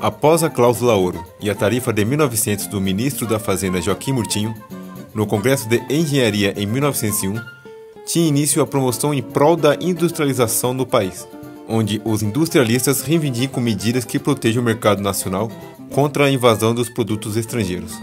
Após a cláusula ouro e a tarifa de 1900 do ministro da Fazenda Joaquim Murtinho, no Congresso de Engenharia em 1901, tinha início a promoção em prol da industrialização no país, onde os industrialistas reivindicam medidas que protejam o mercado nacional contra a invasão dos produtos estrangeiros.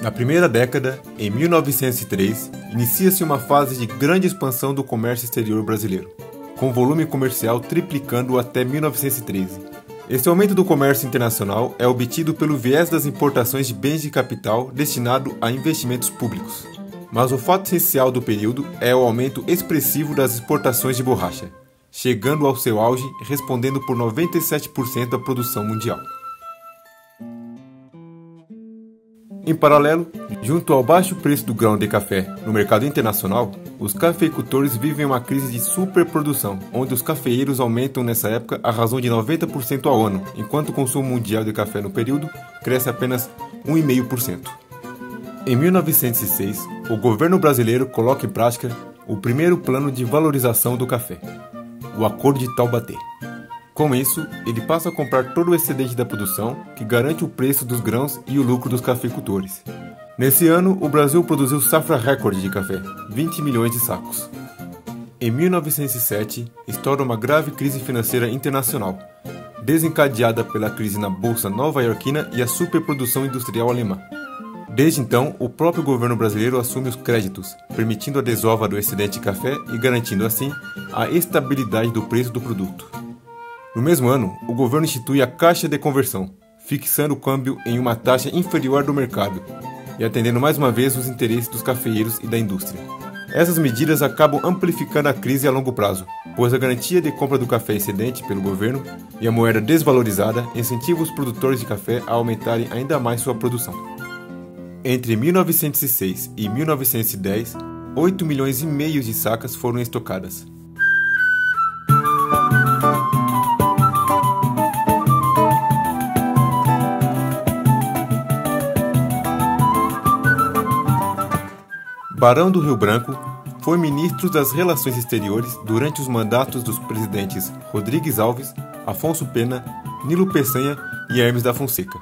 Na primeira década, em 1903, inicia-se uma fase de grande expansão do comércio exterior brasileiro, com o volume comercial triplicando até 1913. Este aumento do comércio internacional é obtido pelo viés das importações de bens de capital destinado a investimentos públicos. Mas o fato essencial do período é o aumento expressivo das exportações de borracha, chegando ao seu auge respondendo por 97% da produção mundial. Em paralelo, junto ao baixo preço do grão de café no mercado internacional, os cafeicultores vivem uma crise de superprodução, onde os cafeeiros aumentam nessa época a razão de 90% ao ano, enquanto o consumo mundial de café no período cresce apenas 1,5%. Em 1906, o governo brasileiro coloca em prática o primeiro plano de valorização do café, o Acordo de Taubaté. Com isso, ele passa a comprar todo o excedente da produção, que garante o preço dos grãos e o lucro dos cafeicultores. Nesse ano, o Brasil produziu safra recorde de café, 20 milhões de sacos. Em 1907, estoura uma grave crise financeira internacional, desencadeada pela crise na Bolsa Nova-Iorquina e a superprodução industrial alemã. Desde então, o próprio governo brasileiro assume os créditos, permitindo a desova do excedente de café e garantindo, assim, a estabilidade do preço do produto. No mesmo ano, o governo institui a Caixa de Conversão, fixando o câmbio em uma taxa inferior do mercado e atendendo mais uma vez os interesses dos cafeeiros e da indústria. Essas medidas acabam amplificando a crise a longo prazo, pois a garantia de compra do café excedente pelo governo e a moeda desvalorizada incentivam os produtores de café a aumentarem ainda mais sua produção. Entre 1906 e 1910, 8 milhões e meio de sacas foram estocadas. Barão do Rio Branco foi ministro das Relações Exteriores durante os mandatos dos presidentes Rodrigues Alves, Afonso Pena, Nilo Peçanha e Hermes da Fonseca.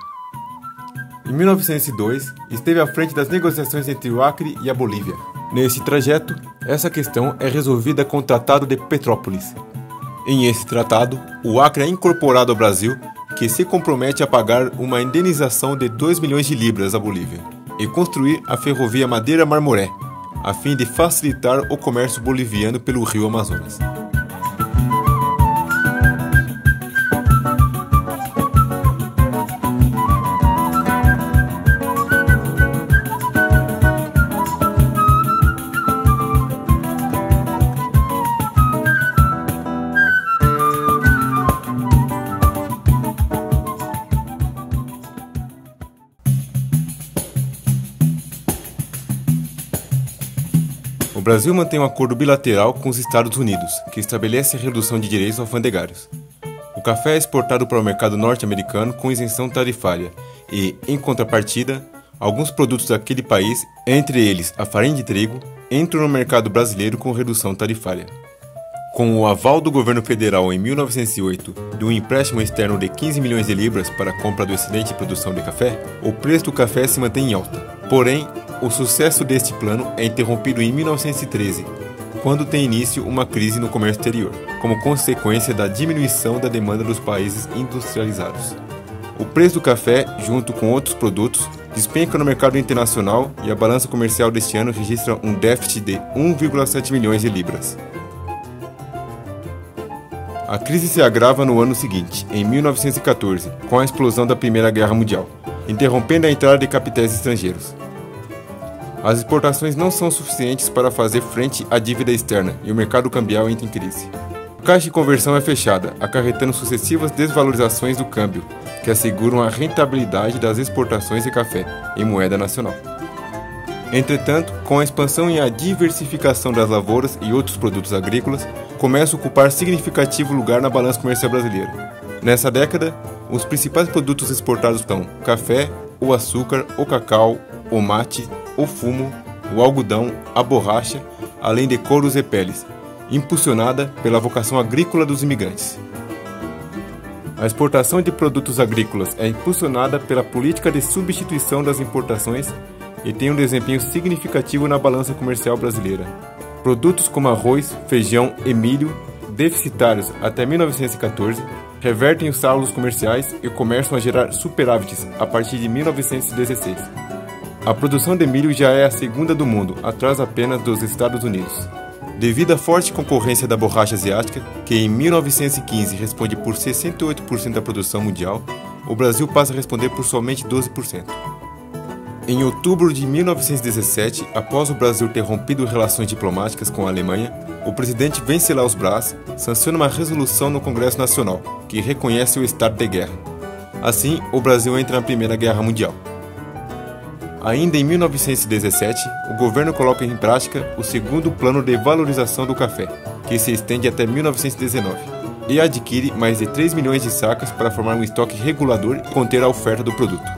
Em 1902, esteve à frente das negociações entre o Acre e a Bolívia. Nesse trajeto, essa questão é resolvida com o Tratado de Petrópolis. Em esse tratado, o Acre é incorporado ao Brasil, que se compromete a pagar uma indenização de 2 milhões de libras à Bolívia e construir a ferrovia Madeira-Marmoré, a fim de facilitar o comércio boliviano pelo rio Amazonas. O Brasil mantém um acordo bilateral com os Estados Unidos, que estabelece a redução de direitos alfandegários. O café é exportado para o mercado norte-americano com isenção tarifária e, em contrapartida, alguns produtos daquele país, entre eles a farinha de trigo, entram no mercado brasileiro com redução tarifária. Com o aval do governo federal em 1908 de um empréstimo externo de 15 milhões de libras para a compra do excedente de produção de café, o preço do café se mantém em alta. Porém, o sucesso deste plano é interrompido em 1913, quando tem início uma crise no comércio exterior, como consequência da diminuição da demanda dos países industrializados. O preço do café, junto com outros produtos, despenca no mercado internacional e a balança comercial deste ano registra um déficit de 1,7 milhões de libras. A crise se agrava no ano seguinte, em 1914, com a explosão da Primeira Guerra Mundial, interrompendo a entrada de capitais estrangeiros. As exportações não são suficientes para fazer frente à dívida externa e o mercado cambial entra em crise. A caixa de conversão é fechada, acarretando sucessivas desvalorizações do câmbio, que asseguram a rentabilidade das exportações de café em moeda nacional. Entretanto, com a expansão e a diversificação das lavouras e outros produtos agrícolas, começa a ocupar significativo lugar na balança comercial brasileira. Nessa década, os principais produtos exportados são o café, o açúcar, o cacau, o mate, o fumo, o algodão, a borracha, além de couros e peles, impulsionada pela vocação agrícola dos imigrantes. A exportação de produtos agrícolas é impulsionada pela política de substituição das importações e tem um desempenho significativo na balança comercial brasileira. Produtos como arroz, feijão e milho, deficitários até 1914, revertem os saldos comerciais e começam a gerar superávites a partir de 1916. A produção de milho já é a segunda do mundo, atrás apenas dos Estados Unidos. Devido à forte concorrência da borracha asiática, que em 1915 responde por 68% da produção mundial, o Brasil passa a responder por somente 12%. Em outubro de 1917, após o Brasil ter rompido relações diplomáticas com a Alemanha, o presidente Venceslau Braz sanciona uma resolução no Congresso Nacional, que reconhece o estado de guerra. Assim, o Brasil entra na Primeira Guerra Mundial. Ainda em 1917, o governo coloca em prática o segundo plano de valorização do café, que se estende até 1919, e adquire mais de 3 milhões de sacas para formar um estoque regulador e conter a oferta do produto.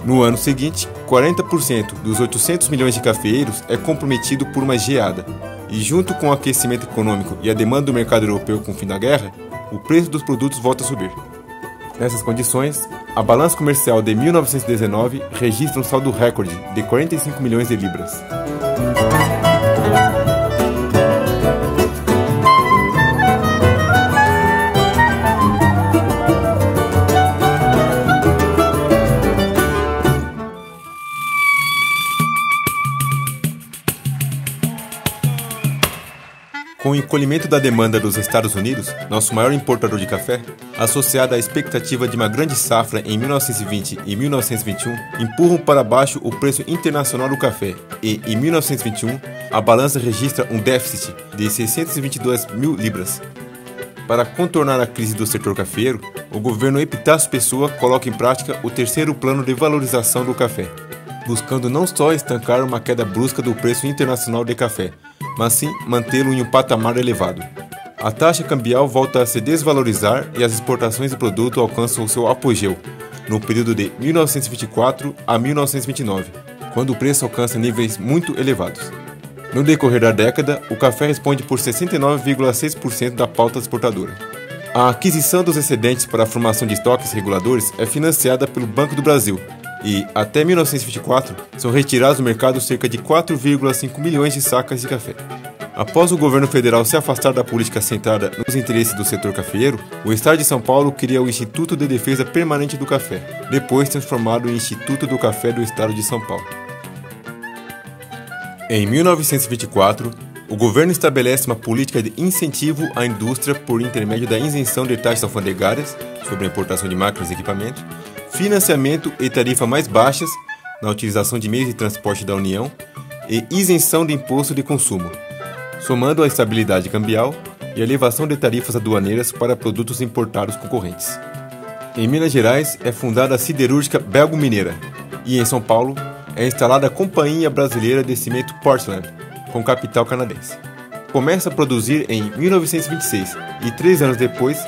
No ano seguinte, 40% dos 800 milhões de cafeeiros é comprometido por uma geada, e junto com o aquecimento econômico e a demanda do mercado europeu com o fim da guerra, o preço dos produtos volta a subir. Nessas condições, a balança comercial de 1919 registra um saldo recorde de 45 milhões de libras. Com o encolhimento da demanda dos Estados Unidos, nosso maior importador de café, associada à expectativa de uma grande safra em 1920 e 1921, empurram para baixo o preço internacional do café e, em 1921, a balança registra um déficit de 622 mil libras. Para contornar a crise do setor cafeeiro, o governo Epitácio Pessoa coloca em prática o terceiro plano de valorização do café, buscando não só estancar uma queda brusca do preço internacional de café, mas sim mantê-lo em um patamar elevado. A taxa cambial volta a se desvalorizar e as exportações do produto alcançam o seu apogeu, no período de 1924 a 1929, quando o preço alcança níveis muito elevados. No decorrer da década, o café responde por 69,6% da pauta exportadora. A aquisição dos excedentes para a formação de estoques reguladores é financiada pelo Banco do Brasil, e, até 1924, são retirados do mercado cerca de 4,5 milhões de sacas de café. Após o governo federal se afastar da política centrada nos interesses do setor cafeeiro, o Estado de São Paulo cria o Instituto de Defesa Permanente do Café, depois transformado em Instituto do Café do Estado de São Paulo. Em 1924, o governo estabelece uma política de incentivo à indústria por intermédio da isenção de taxas alfandegárias sobre a importação de máquinas e equipamentos, financiamento e tarifa mais baixas na utilização de meios de transporte da União e isenção de imposto de consumo, somando a estabilidade cambial e a elevação de tarifas aduaneiras para produtos importados concorrentes. Em Minas Gerais é fundada a Siderúrgica Belgo-Mineira e em São Paulo é instalada a Companhia Brasileira de Cimento Portland, com capital canadense. Começa a produzir em 1926 e 3 anos depois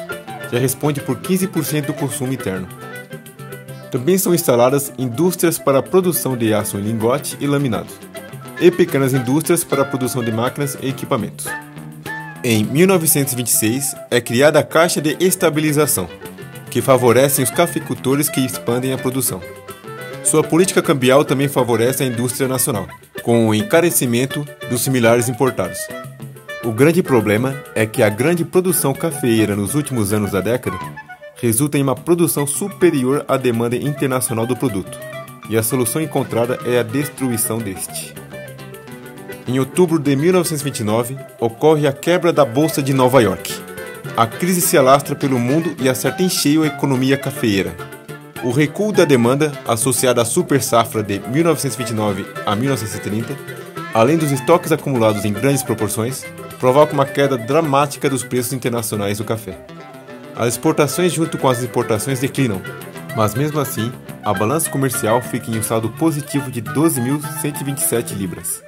já responde por 15% do consumo interno. Também são instaladas indústrias para a produção de aço em lingote e laminados, e pequenas indústrias para a produção de máquinas e equipamentos. Em 1926, é criada a Caixa de Estabilização, que favorece os cafeicultores que expandem a produção. Sua política cambial também favorece a indústria nacional, com o encarecimento dos similares importados. O grande problema é que a grande produção cafeeira nos últimos anos da década resulta em uma produção superior à demanda internacional do produto, e a solução encontrada é a destruição deste. Em outubro de 1929, ocorre a quebra da Bolsa de Nova York. A crise se alastra pelo mundo e acerta em cheio a economia cafeeira. O recuo da demanda, associado à super safra de 1929 a 1930, além dos estoques acumulados em grandes proporções, provoca uma queda dramática dos preços internacionais do café. As exportações junto com as importações declinam, mas mesmo assim, a balança comercial fica em um saldo positivo de 12.127 libras.